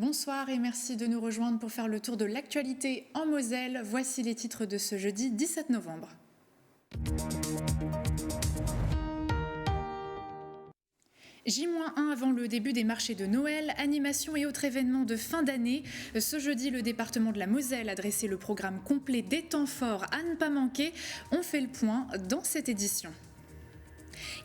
Bonsoir et merci de nous rejoindre pour faire le tour de l'actualité en Moselle. Voici les titres de ce jeudi 17 novembre. J-1 avant le début des marchés de Noël, animations et autres événements de fin d'année. Ce jeudi, le département de la Moselle a dressé le programme complet des temps forts à ne pas manquer. On fait le point dans cette édition.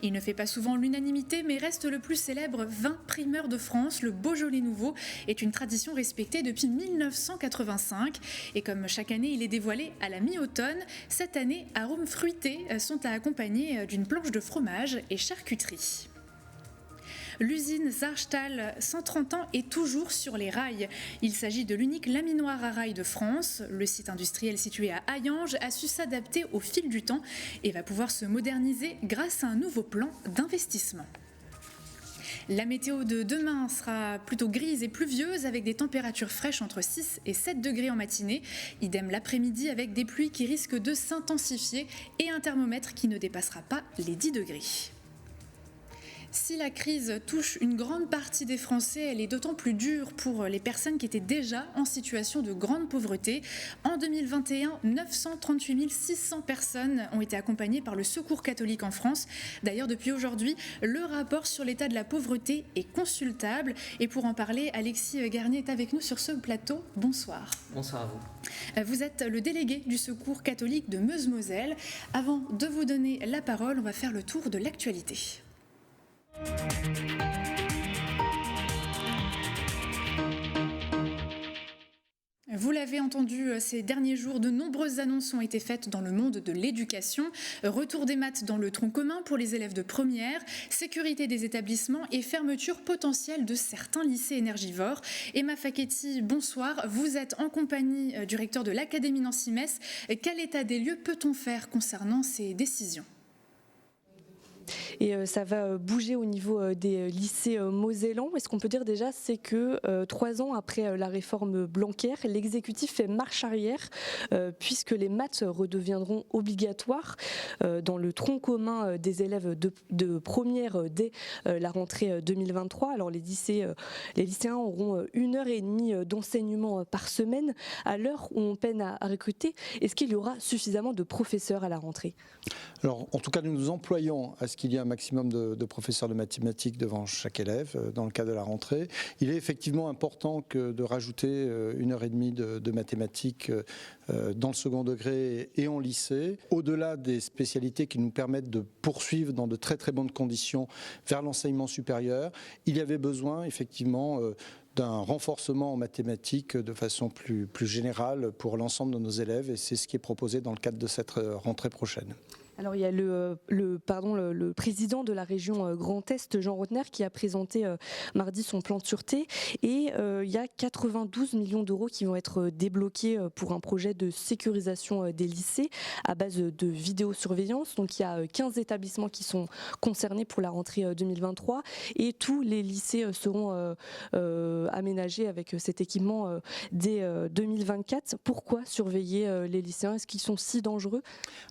Il ne fait pas souvent l'unanimité, mais reste le plus célèbre vin primeur de France. Le Beaujolais Nouveau est une tradition respectée depuis 1985. Et comme chaque année, il est dévoilé à la mi-automne. Cette année, arômes fruités sont à accompagner d'une planche de fromage et charcuterie. L'usine Saarstahl, 130 ans, est toujours sur les rails. Il s'agit de l'unique laminoir à rails de France. Le site industriel situé à Hayange a su s'adapter au fil du temps et va pouvoir se moderniser grâce à un nouveau plan d'investissement. La météo de demain sera plutôt grise et pluvieuse avec des températures fraîches entre 6 et 7 degrés en matinée. Idem l'après-midi avec des pluies qui risquent de s'intensifier et un thermomètre qui ne dépassera pas les 10 degrés. Si la crise touche une grande partie des Français, elle est d'autant plus dure pour les personnes qui étaient déjà en situation de grande pauvreté. En 2021, 938 600 personnes ont été accompagnées par le Secours catholique en France. D'ailleurs, depuis aujourd'hui, le rapport sur l'état de la pauvreté est consultable. Et pour en parler, Alexis Garnier est avec nous sur ce plateau. Bonsoir. Bonsoir à vous. Vous êtes le délégué du Secours catholique de Meuse-Moselle. Avant de vous donner la parole, on va faire le tour de l'actualité. Vous l'avez entendu, ces derniers jours, de nombreuses annonces ont été faites dans le monde de l'éducation. Retour des maths dans le tronc commun pour les élèves de première, sécurité des établissements et fermeture potentielle de certains lycées énergivores. Emma Facchetti, bonsoir. Vous êtes en compagnie du recteur de l'Académie Nancy-Metz. Quel état des lieux peut-on faire concernant ces décisions ? Et ça va bouger au niveau des lycées mosellans. Et ce qu'on peut dire déjà, c'est que 3 ans après la réforme Blanquer, l'exécutif fait marche arrière puisque les maths redeviendront obligatoires dans le tronc commun des élèves de première dès la rentrée 2023. Alors les lycéens auront 1h30 d'enseignement par semaine à l'heure où on peine à recruter. Est-ce qu'il y aura suffisamment de professeurs à la rentrée ? Alors, en tout cas, nous nous employons à ce qu'il y ait un maximum de professeurs de mathématiques devant chaque élève dans le cadre de la rentrée. Il est effectivement important de rajouter 1h30 de mathématiques dans le second degré et en lycée, au-delà des spécialités qui nous permettent de poursuivre dans de très très bonnes conditions vers l'enseignement supérieur. Il y avait besoin effectivement d'un renforcement en mathématiques de façon plus générale pour l'ensemble de nos élèves, et c'est ce qui est proposé dans le cadre de cette rentrée prochaine. Alors il y a le président de la région Grand Est, Jean Rotner, qui a présenté mardi son plan de sûreté, et il y a 92 millions d'euros qui vont être débloqués pour un projet de sécurisation des lycées à base de vidéosurveillance. Donc il y a 15 établissements qui sont concernés pour la rentrée 2023 et tous les lycées seront aménagés avec cet équipement dès 2024. Pourquoi surveiller les lycéens ? Est-ce qu'ils sont si dangereux ?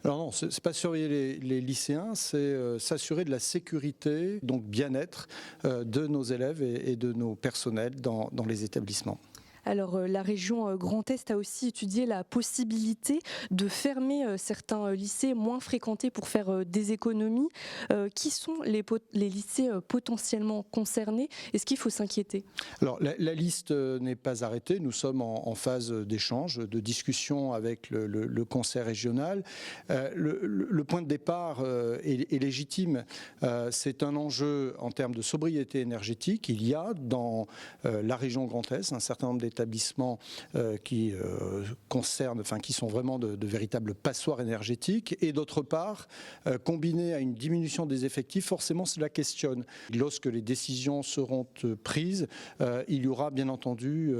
Alors non, c'est pas surveiller les lycéens, c'est s'assurer de la sécurité, donc bien-être de nos élèves et de nos personnels dans les établissements. Alors la région Grand Est a aussi étudié la possibilité de fermer certains lycées moins fréquentés pour faire des économies. Qui sont les lycées potentiellement concernés ? Est-ce qu'il faut s'inquiéter ? Alors la liste n'est pas arrêtée. Nous sommes en phase d'échange, de discussion avec le conseil régional. Le point de départ est légitime. C'est un enjeu en termes de sobriété énergétique. Il y a dans la région Grand Est un certain nombre d'établissements qui sont vraiment de véritables passoires énergétiques, et d'autre part, combiné à une diminution des effectifs, forcément cela questionne. Lorsque les décisions seront prises, il y aura bien entendu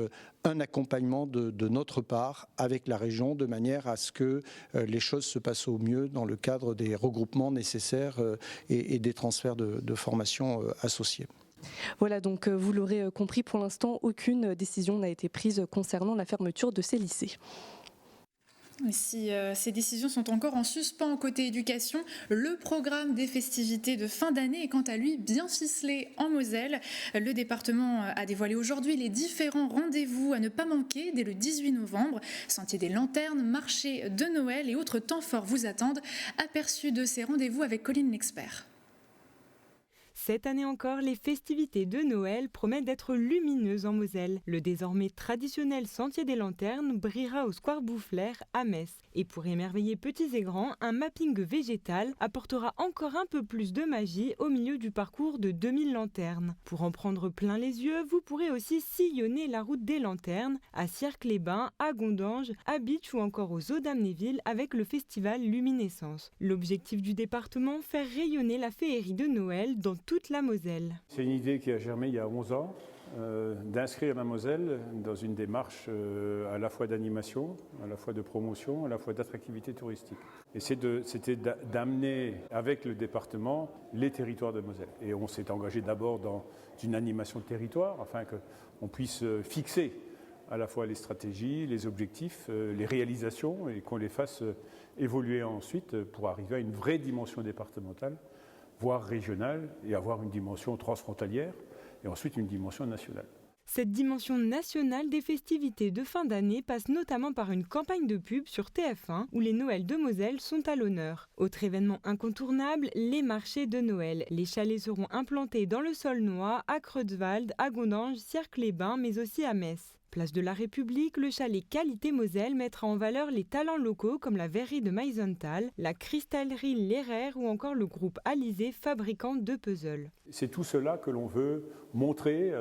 un accompagnement de notre part avec la région, de manière à ce que les choses se passent au mieux dans le cadre des regroupements nécessaires et des transferts de formation associés. Voilà, donc vous l'aurez compris, pour l'instant, aucune décision n'a été prise concernant la fermeture de ces lycées. Si ces décisions sont encore en suspens côté éducation, le programme des festivités de fin d'année est quant à lui bien ficelé en Moselle. Le département a dévoilé aujourd'hui les différents rendez-vous à ne pas manquer dès le 18 novembre. Sentier des Lanternes, marché de Noël et autres temps forts vous attendent. Aperçu de ces rendez-vous avec Colline L'Expert. Cette année encore, les festivités de Noël promettent d'être lumineuses en Moselle. Le désormais traditionnel Sentier des Lanternes brillera au Square Boufflers à Metz. Et pour émerveiller petits et grands, un mapping végétal apportera encore un peu plus de magie au milieu du parcours de 2000 lanternes. Pour en prendre plein les yeux, vous pourrez aussi sillonner la route des lanternes à Cirques-les-Bains, à Gondange, à Bitche ou encore aux Eaux d'Amnéville avec le festival Luminescence. L'objectif du département, faire rayonner la féerie de Noël dans toute la Moselle. C'est une idée qui a germé il y a 11 ans, d'inscrire la Moselle dans une démarche à la fois d'animation, à la fois de promotion, à la fois d'attractivité touristique. Et c'était d'amener avec le département les territoires de Moselle. Et on s'est engagé d'abord dans une animation de territoire afin qu'on puisse fixer à la fois les stratégies, les objectifs, les réalisations et qu'on les fasse évoluer ensuite pour arriver à une vraie dimension départementale, voire régionale, et avoir une dimension transfrontalière, et ensuite une dimension nationale. Cette dimension nationale des festivités de fin d'année passe notamment par une campagne de pub sur TF1 où les Noëls de Moselle sont à l'honneur. Autre événement incontournable, les marchés de Noël. Les chalets seront implantés dans le Saulnois, à Creutzwald, à Gondange, Cirques-les-Bains, mais aussi à Metz. Place de la République, le chalet Qualité Moselle mettra en valeur les talents locaux comme la verrerie de Meisenthal, la cristallerie Leraire ou encore le groupe Alizé, fabricant de puzzles. C'est tout cela que l'on veut montrer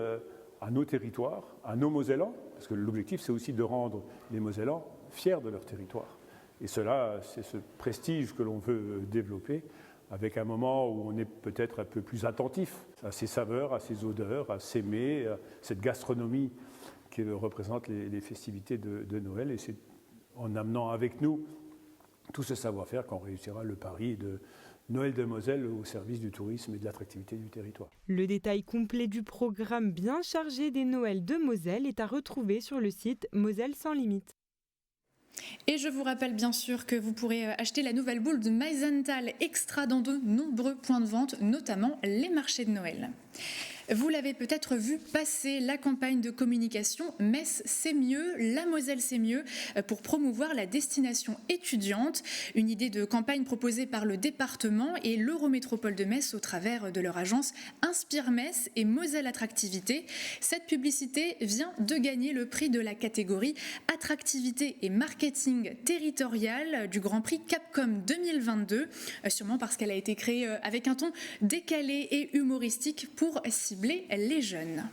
à nos territoires, à nos Mosellans, parce que l'objectif c'est aussi de rendre les Mosellans fiers de leur territoire. Et cela, c'est ce prestige que l'on veut développer avec un moment où on est peut-être un peu plus attentif à ces saveurs, à ces odeurs, à ces mets, à cette gastronomie qui représente les festivités de Noël. Et c'est en amenant avec nous tout ce savoir-faire qu'on réussira le pari de Noël de Moselle au service du tourisme et de l'attractivité du territoire. Le détail complet du programme bien chargé des Noëls de Moselle est à retrouver sur le site Moselle sans limite. Et je vous rappelle bien sûr que vous pourrez acheter la nouvelle boule de Meisenthal Extra dans de nombreux points de vente, notamment les marchés de Noël. Vous l'avez peut-être vu passer, la campagne de communication Metz c'est mieux, la Moselle c'est mieux pour promouvoir la destination étudiante. Une idée de campagne proposée par le département et l'Eurométropole de Metz au travers de leur agence Inspire Metz et Moselle Attractivité. Cette publicité vient de gagner le prix de la catégorie Attractivité et Marketing Territorial du Grand Prix Capcom 2022, sûrement parce qu'elle a été créée avec un ton décalé et humoristique pour cibler les jeunes.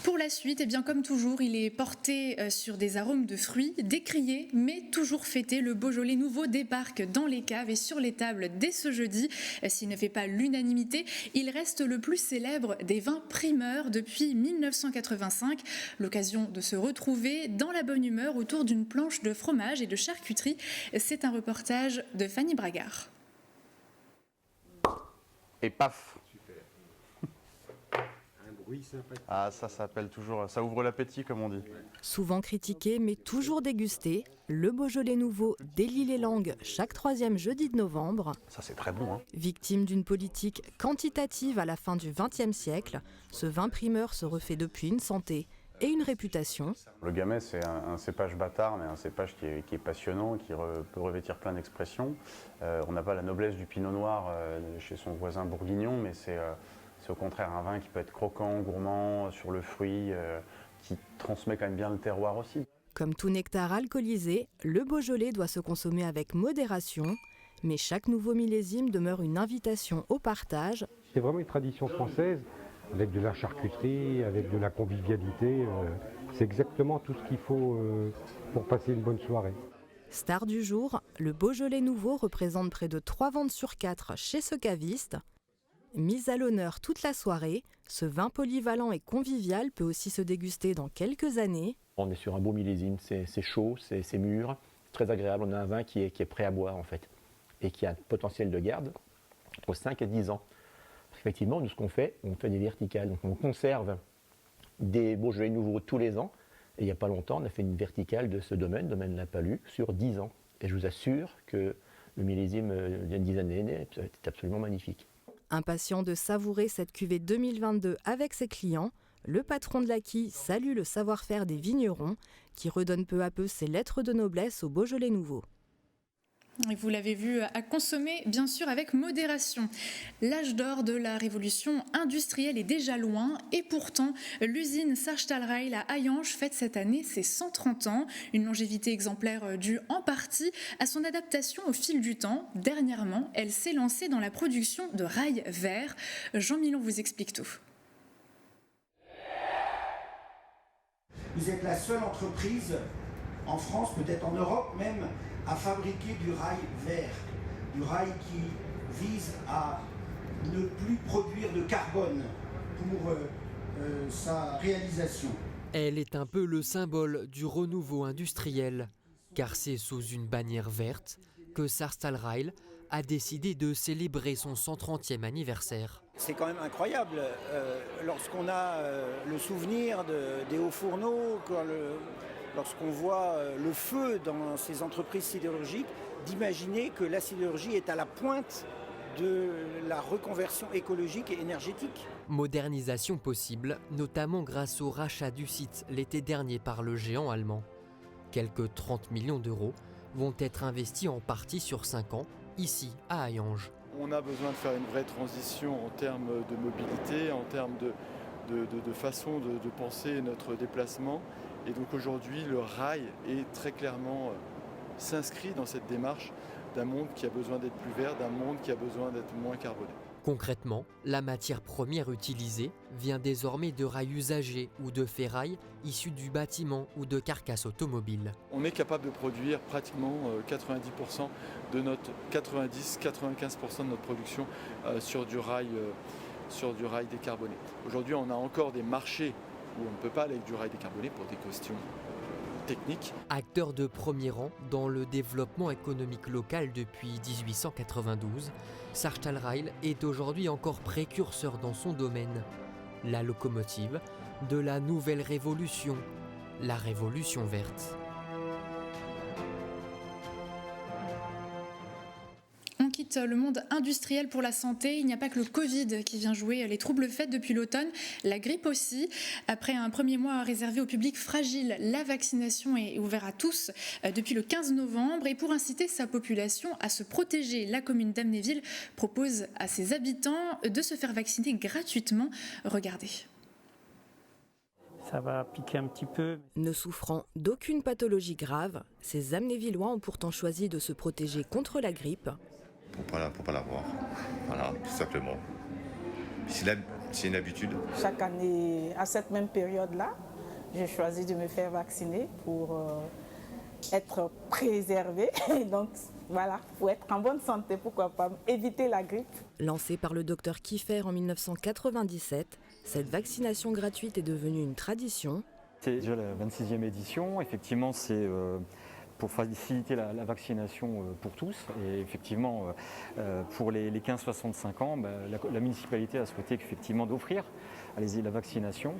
Pour la suite, eh bien, comme toujours, il est porté sur des arômes de fruits, décriés, mais toujours fêtés. Le Beaujolais nouveau débarque dans les caves et sur les tables dès ce jeudi. S'il ne fait pas l'unanimité, il reste le plus célèbre des vins primeurs depuis 1985. L'occasion de se retrouver dans la bonne humeur autour d'une planche de fromage et de charcuterie. C'est un reportage de Fanny Bragard. Et paf! Ah, ça s'appelle toujours, ça ouvre l'appétit comme on dit. Souvent critiqué mais toujours dégusté, le Beaujolais nouveau délie les langues chaque 3e jeudi de novembre. Ça c'est très bon. Victime d'une politique quantitative à la fin du XXe siècle, ce vin primeur se refait depuis une santé et une réputation. Le Gamay c'est un cépage bâtard mais un cépage qui est passionnant, qui peut revêtir plein d'expressions. On n'a pas la noblesse du pinot noir chez son voisin bourguignon, mais c'est au contraire un vin qui peut être croquant, gourmand, sur le fruit, qui transmet quand même bien le terroir aussi. Comme tout nectar alcoolisé, le Beaujolais doit se consommer avec modération, mais chaque nouveau millésime demeure une invitation au partage. C'est vraiment une tradition française, avec de la charcuterie, avec de la convivialité. C'est exactement tout ce qu'il faut pour passer une bonne soirée. Star du jour, le Beaujolais nouveau représente près de 3 ventes sur 4 chez ce caviste. Mise à l'honneur toute la soirée, ce vin polyvalent et convivial peut aussi se déguster dans quelques années. On est sur un beau millésime, c'est chaud, c'est mûr, très agréable. On a un vin qui est prêt à boire en fait et qui a un potentiel de garde entre 5 et 10 ans. Effectivement, nous ce qu'on fait, on fait des verticales. Donc on conserve des Beaujolais nouveaux tous les ans, Et il n'y a pas longtemps, on a fait une verticale de ce domaine La Palud, sur 10 ans. Et je vous assure que le millésime il y a une dizaine d'années est absolument magnifique. Impatient de savourer cette cuvée 2022 avec ses clients, le patron de l'Acquis salue le savoir-faire des vignerons qui redonnent peu à peu ses lettres de noblesse au Beaujolais nouveau. Et vous l'avez vu, à consommer bien sûr avec modération. L'âge d'or de la révolution industrielle est déjà loin et pourtant l'usine Sarstahlreil à Hayange fête cette année ses 130 ans. Une longévité exemplaire due en partie à son adaptation au fil du temps. Dernièrement, elle s'est lancée dans la production de rails verts. Jean Milon vous explique tout. Vous êtes la seule entreprise en France, peut-être en Europe même, à fabriquer du rail vert, du rail qui vise à ne plus produire de carbone pour sa réalisation. Elle est un peu le symbole du renouveau industriel, car c'est sous une bannière verte que Sarstahlreil a décidé de célébrer son 130e anniversaire. C'est quand même incroyable lorsqu'on a le souvenir des hauts fourneaux, lorsqu'on voit le feu dans ces entreprises sidérurgiques, d'imaginer que la sidérurgie est à la pointe de la reconversion écologique et énergétique. Modernisation possible, notamment grâce au rachat du site l'été dernier par le géant allemand. Quelques 30 millions d'euros vont être investis en partie sur 5 ans, ici à Hayange. On a besoin de faire une vraie transition en termes de mobilité, en termes de façon de penser notre déplacement. Et donc aujourd'hui, le rail est très clairement s'inscrit dans cette démarche d'un monde qui a besoin d'être plus vert, d'un monde qui a besoin d'être moins carboné. Concrètement, la matière première utilisée vient désormais de rails usagés ou de ferraille issus du bâtiment ou de carcasses automobiles. On est capable de produire pratiquement 90% de notre 90-95% de notre production sur du rail décarboné. Aujourd'hui, on a encore des marchés où on ne peut pas aller avec du rail décarboné pour des questions techniques. Acteur de premier rang dans le développement économique local depuis 1892, Sarstahlreil est aujourd'hui encore précurseur dans son domaine. La locomotive de la nouvelle révolution, la révolution verte. On quitte le monde industriel pour la santé. Il n'y a pas que le Covid qui vient jouer les troubles faits depuis l'automne, la grippe aussi. Après un premier mois réservé au public fragile, la vaccination est ouverte à tous depuis le 15 novembre. Et pour inciter sa population à se protéger, la commune d'Amnéville propose à ses habitants de se faire vacciner gratuitement. Regardez. Ça va piquer un petit peu. Ne souffrant d'aucune pathologie grave, ces Amnévillois ont pourtant choisi de se protéger contre la grippe. Pour pas l'avoir. Voilà, tout simplement. C'est une habitude. Chaque année, à cette même période-là, j'ai choisi de me faire vacciner pour être préservée. Donc voilà, pour être en bonne santé, pourquoi pas éviter la grippe. Lancée par le docteur Kiefer en 1997, cette vaccination gratuite est devenue une tradition. C'est déjà la 26e édition. Effectivement, c'est pour faciliter la vaccination pour tous. Et effectivement, pour les 15-65 ans, la municipalité a souhaité effectivement d'offrir la vaccination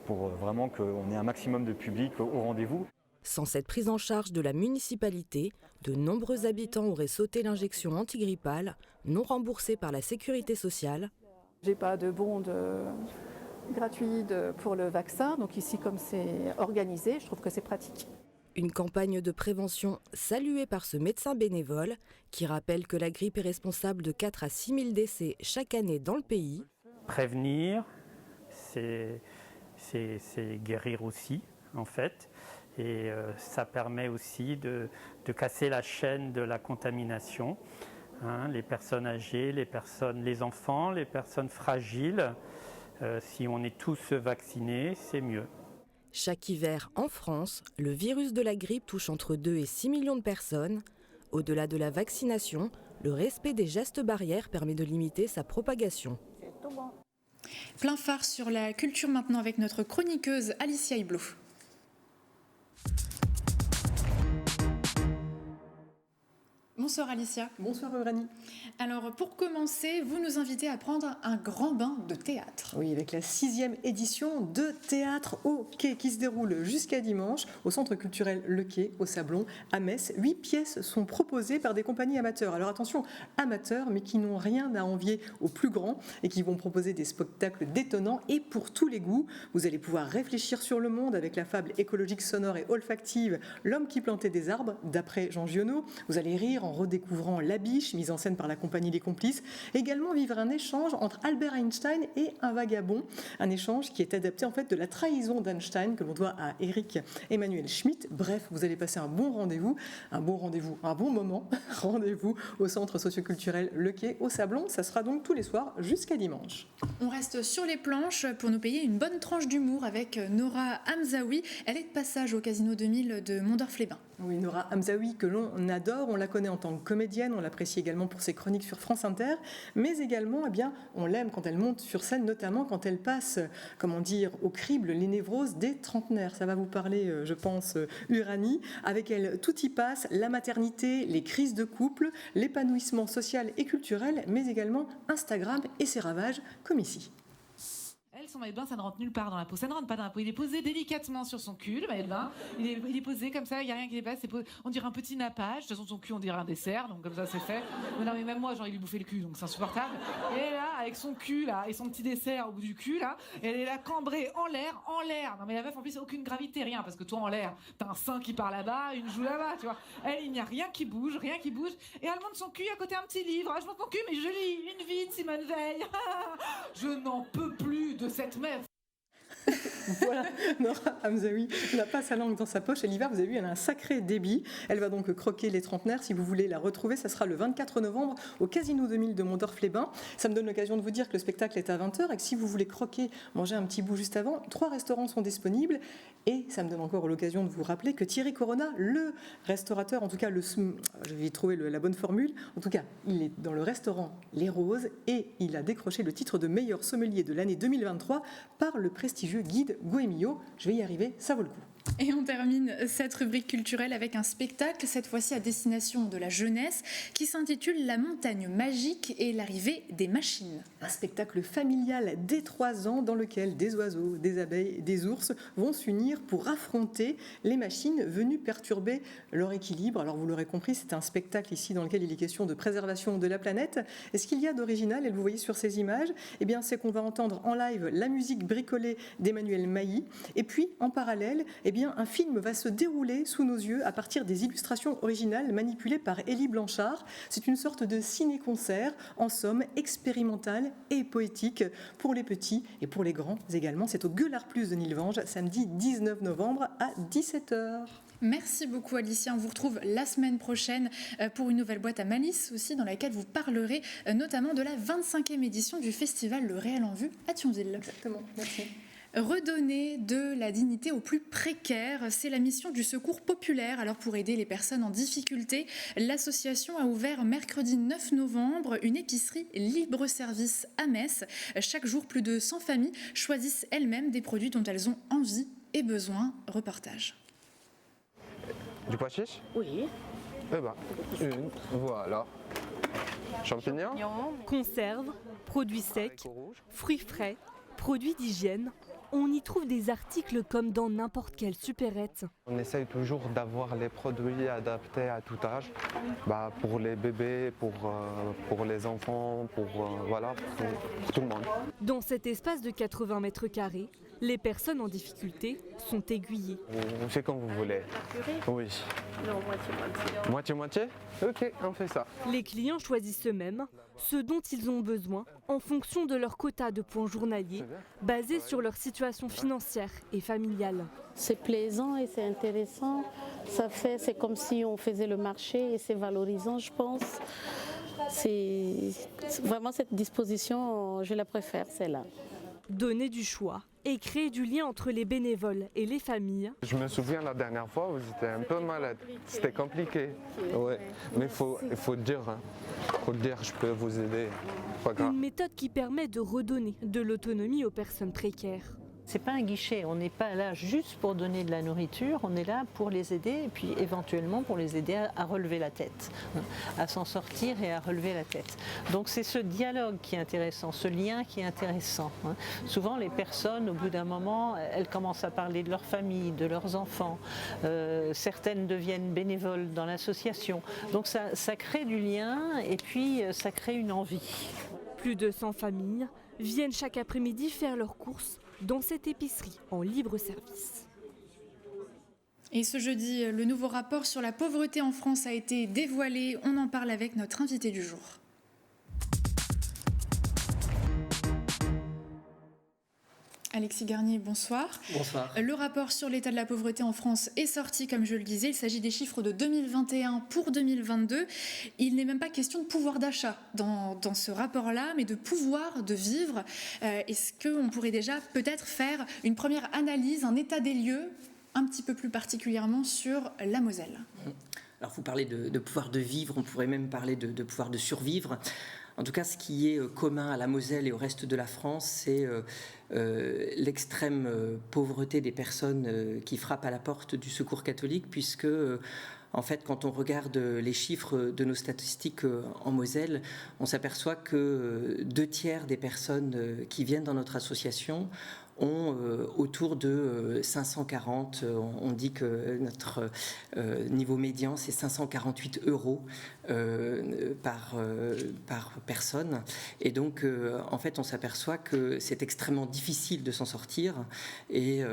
pour vraiment qu'on ait un maximum de public au rendez-vous. Sans cette prise en charge de la municipalité, de nombreux habitants auraient sauté l'injection antigrippale, non remboursée par la sécurité sociale. J'ai pas de bon gratuit pour le vaccin, donc ici comme c'est organisé, je trouve que c'est pratique. Une campagne de prévention saluée par ce médecin bénévole qui rappelle que la grippe est responsable de 4 à 6 000 décès chaque année dans le pays. Prévenir, c'est guérir aussi en fait. Et ça permet aussi de casser la chaîne de la contamination. Les personnes âgées, les enfants, les personnes fragiles, si on est tous vaccinés, c'est mieux. Chaque hiver en France, le virus de la grippe touche entre 2 et 6 millions de personnes. Au-delà de la vaccination, le respect des gestes barrières permet de limiter sa propagation. Plein phare sur la culture maintenant avec notre chroniqueuse Alicia Iblot. Bonsoir Alicia. Bonsoir Euranie. Alors pour commencer, vous nous invitez à prendre un grand bain de théâtre. Oui, avec la 6e édition de Théâtre au Quai qui se déroule jusqu'à dimanche au Centre culturel Le Quai, au Sablon, à Metz. 8 pièces sont proposées par des compagnies amateurs. Alors attention, amateurs, mais qui n'ont rien à envier aux plus grands et qui vont proposer des spectacles détonnants et pour tous les goûts. Vous allez pouvoir réfléchir sur le monde avec la fable écologique, sonore et olfactive L'homme qui plantait des arbres, d'après Jean Giono. Vous allez rire en redécouvrant La Biche, mise en scène par la compagnie Les Complices. Également vivre un échange entre Albert Einstein et un vagabond. Un échange qui est adapté en fait de la trahison d'Einstein que l'on doit à Éric Emmanuel Schmitt. Bref, vous allez passer un bon moment. Rendez-vous au Centre socioculturel Le Quai au Sablon. Ça sera donc tous les soirs jusqu'à dimanche. On reste sur les planches pour nous payer une bonne tranche d'humour avec Nora Hamzaoui. Elle est de passage au Casino 2000 de Mondorf-les-Bains. Oui, Nora Hamzaoui, que l'on adore, on la connaît en tant que comédienne, on l'apprécie également pour ses chroniques sur France Inter, mais également, on l'aime quand elle monte sur scène, notamment quand elle passe, au crible les névroses des trentenaires. Ça va vous parler, je pense, Uranie. Avec elle, tout y passe, la maternité, les crises de couple, l'épanouissement social et culturel, mais également Instagram et ses ravages, comme ici. Son maillot de bain, ça ne rentre nulle part dans la peau. Ça ne rentre pas dans la peau. Il est posé délicatement sur son cul, le maillot de bain. Il est posé comme ça, il n'y a rien qui dépasse. On dirait un petit nappage. De toute façon, son cul, on dirait un dessert. Donc, comme ça, c'est fait. Mais non, mais même moi, j'ai envie de lui bouffer le cul. Donc, c'est insupportable. Et là, avec son cul, là, et son petit dessert au bout du cul, là, elle est là cambrée en l'air. Non, mais la meuf, en plus, aucune gravité, rien. Parce que toi, en l'air, t'as un sein qui part là-bas, une joue là-bas, tu vois. Elle, il n'y a rien qui bouge. Et elle monte son cul à côté un petit livre. Je monte mon cul, mais je lis Une vie de Simone Veil. Je n'en peux plus de cette meuf. Voilà, Nora Hamzaoui n'a pas sa langue dans sa poche, elle y va, vous avez vu, elle a un sacré débit. Elle va donc croquer les trentenaires. Si vous voulez la retrouver, ça sera le 24 novembre au Casino 2000 de Mondorf-les-Bains. Ça me donne l'occasion de vous dire que le spectacle est à 20h et que si vous voulez croquer, manger un petit bout juste avant, 3 restaurants sont disponibles. Et ça me donne encore l'occasion de vous rappeler que Thierry Corona, le restaurateur, en tout cas, je vais trouver la bonne formule, en tout cas, il est dans le restaurant Les Roses et il a décroché le titre de meilleur sommelier de l'année 2023 par le prestigieux guide Goemio. Je vais y arriver, ça vaut le coup. Et on termine cette rubrique culturelle avec un spectacle, cette fois-ci à destination de la jeunesse, qui s'intitule La montagne magique et l'arrivée des machines. Un spectacle familial dès 3 ans dans lequel des oiseaux, des abeilles, des ours vont s'unir pour affronter les machines venues perturber leur équilibre. Alors vous l'aurez compris, c'est un spectacle ici dans lequel il est question de préservation de la planète. Et ce qu'il y a d'original, et vous voyez sur ces images, c'est qu'on va entendre en live la musique bricolée d'Emmanuel Mailly. Et puis en parallèle, un film va se dérouler sous nos yeux à partir des illustrations originales manipulées par Élie Blanchard. C'est une sorte de ciné-concert, en somme, expérimental et poétique pour les petits et pour les grands également. C'est au Gueulard Plus de Nilvange, samedi 19 novembre à 17h. Merci beaucoup Alicia, on vous retrouve la semaine prochaine pour une nouvelle boîte à malice aussi dans laquelle vous parlerez notamment de la 25e édition du festival Le Réel en Vue à Thionville. Exactement, merci. Redonner de la dignité aux plus précaires, c'est la mission du Secours populaire. Alors pour aider les personnes en difficulté, l'association a ouvert mercredi 9 novembre une épicerie libre-service à Metz. Chaque jour, plus de 100 familles choisissent elles-mêmes des produits dont elles ont envie et besoin. Reportage. Du pois chiche ? Oui. Voilà. Champignons ? Conserves, produits secs, fruits frais, produits d'hygiène. On y trouve des articles comme dans n'importe quelle supérette. On essaye toujours d'avoir les produits adaptés à tout âge, pour les bébés, pour les enfants, pour tout le monde. Dans cet espace de 80 mètres carrés, les personnes en difficulté sont aiguillées. On fait comme vous voulez. Oui. Non, moitié-moitié. Moitié-moitié ? Ok, on fait ça. Les clients choisissent eux-mêmes ce dont ils ont besoin en fonction de leur quota de points journaliers, basé sur leur situation financière et familiale. C'est plaisant et c'est intéressant. C'est comme si on faisait le marché et c'est valorisant, je pense. C'est vraiment cette disposition, je la préfère, celle-là. Donner du choix et créer du lien entre les bénévoles et les familles. Je me souviens la dernière fois où j'étais un peu malade. C'était compliqué. Ouais. Mais il faut dire, je peux vous aider. Une méthode qui permet de redonner de l'autonomie aux personnes précaires. C'est pas un guichet, on n'est pas là juste pour donner de la nourriture, on est là pour les aider et puis éventuellement pour les aider à relever la tête, à s'en sortir et à relever la tête. Donc c'est ce dialogue qui est intéressant, ce lien qui est intéressant. Souvent les personnes, au bout d'un moment, elles commencent à parler de leur famille, de leurs enfants, certaines deviennent bénévoles dans l'association. Donc ça crée du lien et puis ça crée une envie. Plus de 100 familles viennent chaque après-midi faire leurs courses dans cette épicerie en libre service. Et ce jeudi, le nouveau rapport sur la pauvreté en France a été dévoilé. On en parle avec notre invité du jour. Alexis Garnier, bonsoir. Bonsoir. Le rapport sur l'état de la pauvreté en France est sorti, comme je le disais. Il s'agit des chiffres de 2021 pour 2022. Il n'est même pas question de pouvoir d'achat dans ce rapport-là, mais de pouvoir de vivre. Est-ce qu'on pourrait déjà peut-être faire une première analyse, un état des lieux, un petit peu plus particulièrement sur la Moselle? Alors vous parlez de pouvoir de vivre, on pourrait même parler de pouvoir de survivre. En tout cas, ce qui est commun à la Moselle et au reste de la France, c'est l'extrême pauvreté des personnes qui frappent à la porte du Secours catholique, puisque en fait, quand on regarde les chiffres de nos statistiques en Moselle, on s'aperçoit que 2/3 des personnes qui viennent dans notre association ont autour de 540, on dit que notre niveau médian c'est 548 € par personne, et donc en fait on s'aperçoit que c'est extrêmement difficile de s'en sortir, et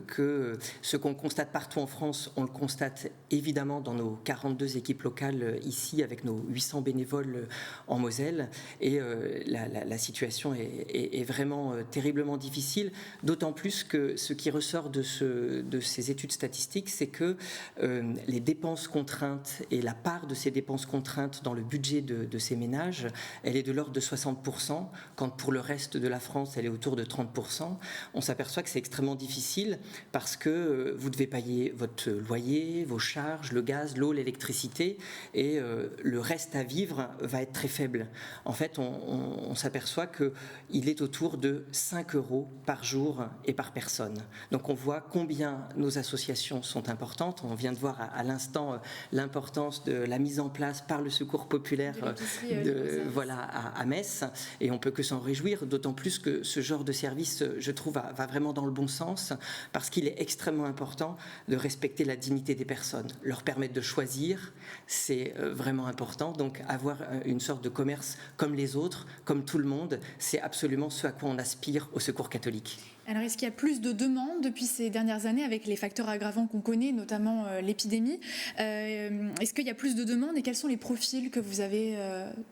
que ce qu'on constate partout en France, on le constate évidemment dans nos 42 équipes locales ici, avec nos 800 bénévoles en Moselle, et la situation est vraiment terriblement difficile. D'autant plus que ce qui ressort de ces études statistiques, c'est que les dépenses contraintes et la part de ces dépenses contraintes dans le budget de ces ménages, elle est de l'ordre de 60%, quand pour le reste de la France, elle est autour de 30%. On s'aperçoit que c'est extrêmement difficile parce que vous devez payer votre loyer, vos charges, le gaz, l'eau, l'électricité, et le reste à vivre va être très faible. En fait, on s'aperçoit qu'il est autour de 5 € par jour et par personne. Donc on voit combien nos associations sont importantes. On vient de voir à l'instant l'importance de la mise en place par le Secours populaire à Metz, et on peut que s'en réjouir, d'autant plus que ce genre de service, je trouve, va vraiment dans le bon sens, parce qu'il est extrêmement important de respecter la dignité des personnes, leur permettre de choisir, c'est vraiment important. Donc avoir une sorte de commerce comme les autres, comme tout le monde, c'est absolument ce à quoi on aspire au Secours catholique. Alors, est-ce qu'il y a plus de demandes depuis ces dernières années avec les facteurs aggravants qu'on connaît, notamment l'épidémie? Est-ce qu'il y a plus de demandes, et quels sont les profils que vous avez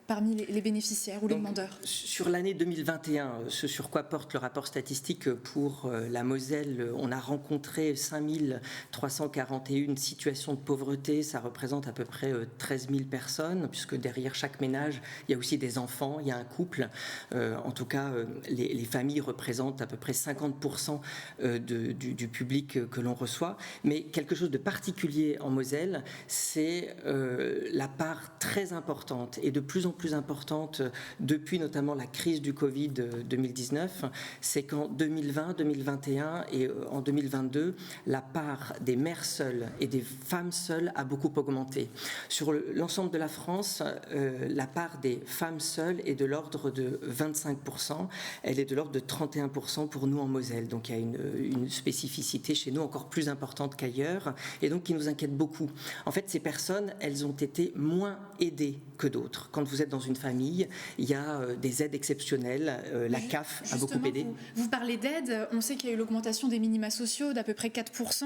parmi les bénéficiaires ou les demandeurs? Sur l'année 2021, ce sur quoi porte le rapport statistique pour la Moselle, on a rencontré 5341 situations de pauvreté. Ça représente à peu près 13 000 personnes, puisque derrière chaque ménage, il y a aussi des enfants, il y a un couple. En tout cas, les familles représentent à peu près 50% du public que l'on reçoit. Mais quelque chose de particulier en Moselle, c'est la part très importante et de plus en plus importante depuis notamment la crise du Covid 2019, c'est qu'en 2020, 2021 et en 2022, la part des mères seules et des femmes seules a beaucoup augmenté. Sur l'ensemble de la France, la part des femmes seules est de l'ordre de 25%, elle est de l'ordre de 31% pour nous en Moselle. Donc il y a une spécificité chez nous encore plus importante qu'ailleurs, et donc qui nous inquiète beaucoup. En fait, ces personnes, elles ont été moins aidées que d'autres. Quand vous êtes dans une famille, il y a des aides exceptionnelles. La CAF a beaucoup aidé. Vous parlez d'aide, on sait qu'il y a eu l'augmentation des minima sociaux d'à peu près 4%,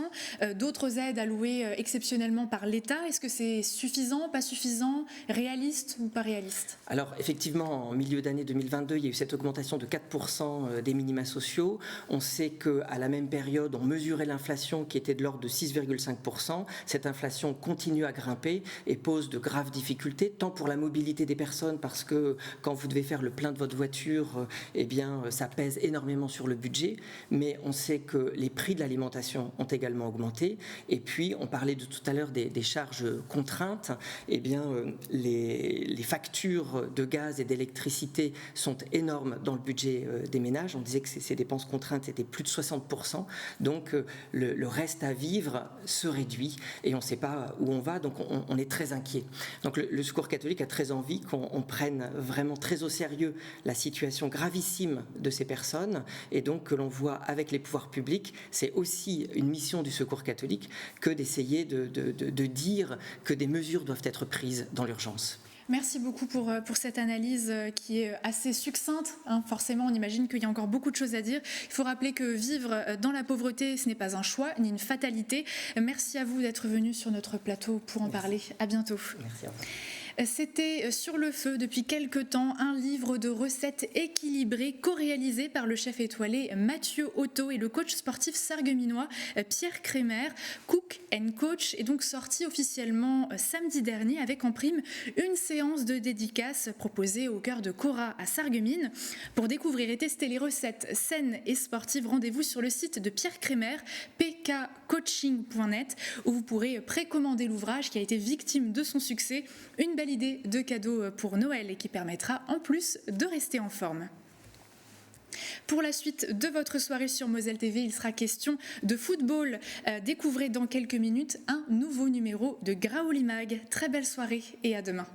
d'autres aides allouées exceptionnellement par l'État. Est-ce que c'est suffisant, pas suffisant, réaliste ou pas réaliste? Alors effectivement, en milieu d'année 2022, il y a eu cette augmentation de 4% des minima sociaux. On sait qu'à la même période, on mesurait l'inflation qui était de l'ordre de 6,5%. Cette inflation continue à grimper et pose de graves difficultés, tant pour la mobilité des personnes, parce que quand vous devez faire le plein de votre voiture, eh bien, ça pèse énormément sur le budget. Mais on sait que les prix de l'alimentation ont également augmenté. Et puis, on parlait de tout à l'heure des charges contraintes. Eh bien, les factures de gaz et d'électricité sont énormes dans le budget des ménages. On disait que ces dépenses contraintes contrainte était plus de 60%, donc le reste à vivre se réduit et on ne sait pas où on va, donc on est très inquiet. Donc le Secours catholique a très envie qu'on prenne vraiment très au sérieux la situation gravissime de ces personnes et donc que l'on voit avec les pouvoirs publics. C'est aussi une mission du Secours catholique que d'essayer de dire que des mesures doivent être prises dans l'urgence. Merci beaucoup pour cette analyse qui est assez succincte. Forcément, on imagine qu'il y a encore beaucoup de choses à dire. Il faut rappeler que vivre dans la pauvreté, ce n'est pas un choix ni une fatalité. Merci à vous d'être venu sur notre plateau pour en parler. À bientôt. Merci à vous. C'était Sur le feu depuis quelque temps, un livre de recettes équilibrées co-réalisé par le chef étoilé Mathieu Otto et le coach sportif sarregueminois Pierre Crémer. Cook & Coach est donc sorti officiellement samedi dernier avec en prime une séance de dédicace proposée au cœur de Cora à Sarreguemines. Pour découvrir et tester les recettes saines et sportives, rendez-vous sur le site de Pierre Crémer, pkcoaching.net, où vous pourrez précommander l'ouvrage qui a été victime de son succès. Une belle idée de cadeau pour Noël et qui permettra en plus de rester en forme. Pour la suite de votre soirée sur Moselle TV, il sera question de football. Découvrez dans quelques minutes un nouveau numéro de Graouli Mag. Très belle soirée et à demain.